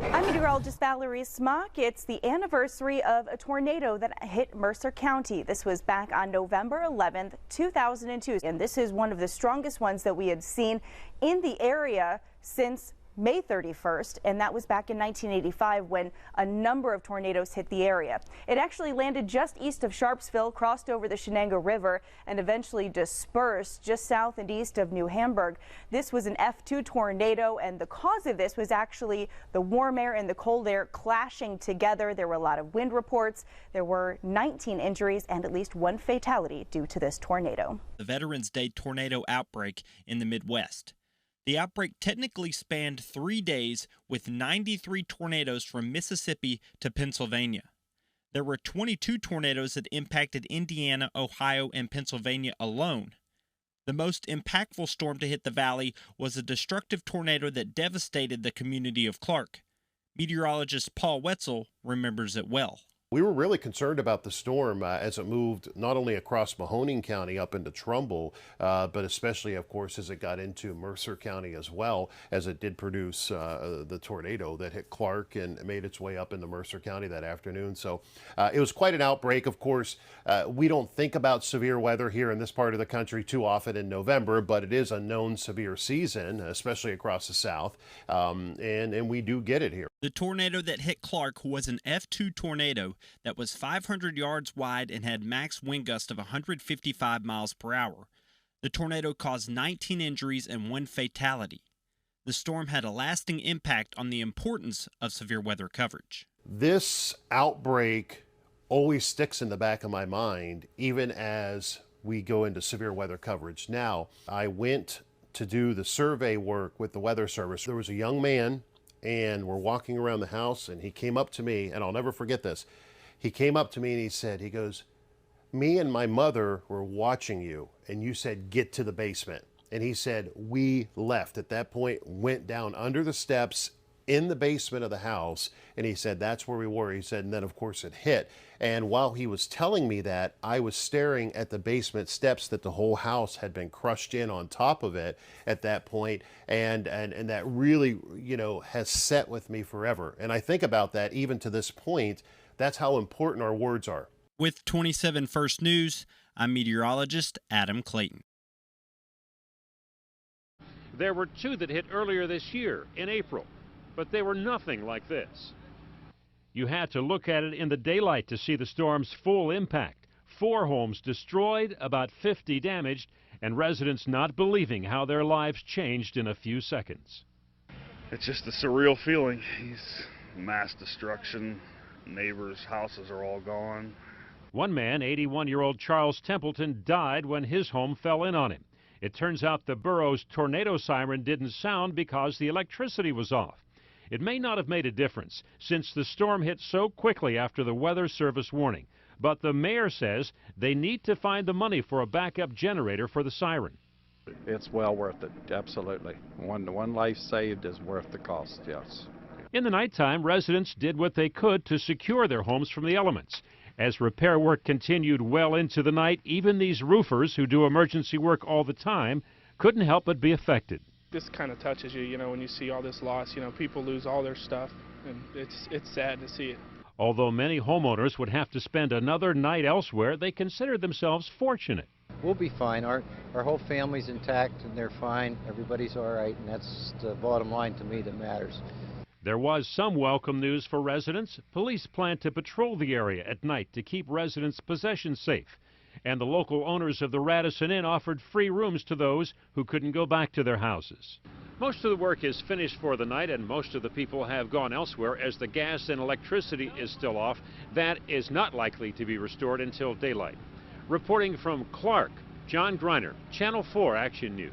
I'm meteorologist Valerie Smock. It's the anniversary of a tornado that hit Mercer County. This was back on November 11th, 2002. And this is one of the strongest ones that we had seen in the area since May 31st, and that was back in 1985 when a number of tornadoes hit the area. It actually landed just east of Sharpsville, crossed over the Shenango River, and eventually dispersed just south and east of New Hamburg. This was an F2 tornado, and the cause of this was actually the warm air and the cold air clashing together. There were a lot of wind reports. There were 19 injuries and at least one fatality due to this tornado. The Veterans Day tornado outbreak in the Midwest. The outbreak technically spanned 3 days with 93 tornadoes from Mississippi to Pennsylvania. There were 22 tornadoes that impacted Indiana, Ohio, and Pennsylvania alone. The most impactful storm to hit the valley was a destructive tornado that devastated the community of Clark. Meteorologist Paul Wetzel remembers it well. We were really concerned about the storm as it moved not only across Mahoning County up into Trumbull, but especially, of course, as it got into Mercer County as well, as it did produce the tornado that hit Clark and made its way up into Mercer County that afternoon. So it was quite an outbreak. Of course, we don't think about severe weather here in this part of the country too often in November, but it is a known severe season, especially across the South, and we do get it here. The tornado that hit Clark was an F2 tornado that was 500 yards wide and had max wind gusts of 155 miles per hour. The tornado caused 19 injuries and one fatality. The storm had a lasting impact on the importance of severe weather coverage. This outbreak always sticks in the back of my mind, even as we go into severe weather coverage. Now, I went to do the survey work with the Weather Service. There was a young man, and we're walking around the house, and he came up to me, and I'll never forget this. He came up to me and he goes, "Me and my mother were watching you, and you said, get to the basement." And he said, we left at that point, went down under the steps in the basement of the house, and he said, that's where we were. He said, and then of course it hit. And while he was telling me that, I was staring at the basement steps that the whole house had been crushed in on top of it at that point, and that really, you know, has set with me forever. And I think about that even to this point. That's how important our words are. With 27 First News, I'm meteorologist Adam Clayton. There were two that hit earlier this year in April, but they were nothing like this. You had to look at it in the daylight to see the storm's full impact. 4 homes destroyed, about 50 damaged, and residents not believing how their lives changed in a few seconds. It's just a surreal feeling. It's mass destruction. Neighbors' houses are all gone. One man, 81-year-old Charles Templeton, died when his home fell in on him. It turns out the borough's tornado siren didn't sound because the electricity was off. It may not have made a difference since the storm hit so quickly after the Weather Service warning, but the mayor says they need to find the money for a backup generator for the siren. It's well worth it, absolutely. One life saved is worth the cost, yes. In the nighttime, residents did what they could to secure their homes from the elements. As repair work continued well into the night, even these roofers who do emergency work all the time couldn't help but be affected. This kind of touches you, you know, when you see all this loss. You know, people lose all their stuff, and it's sad to see it. Although many homeowners would have to spend another night elsewhere, they consider themselves fortunate. We'll be fine. Our whole family's intact, and they're fine. Everybody's all right, and that's the bottom line to me that matters. There was some welcome news for residents. Police plan to patrol the area at night to keep residents' possessions safe. And the local owners of the Radisson Inn offered free rooms to those who couldn't go back to their houses. Most of the work is finished for the night, and most of the people have gone elsewhere as the gas and electricity is still off. That is not likely to be restored until daylight. Reporting from Clark, John Greiner, Channel 4 Action News.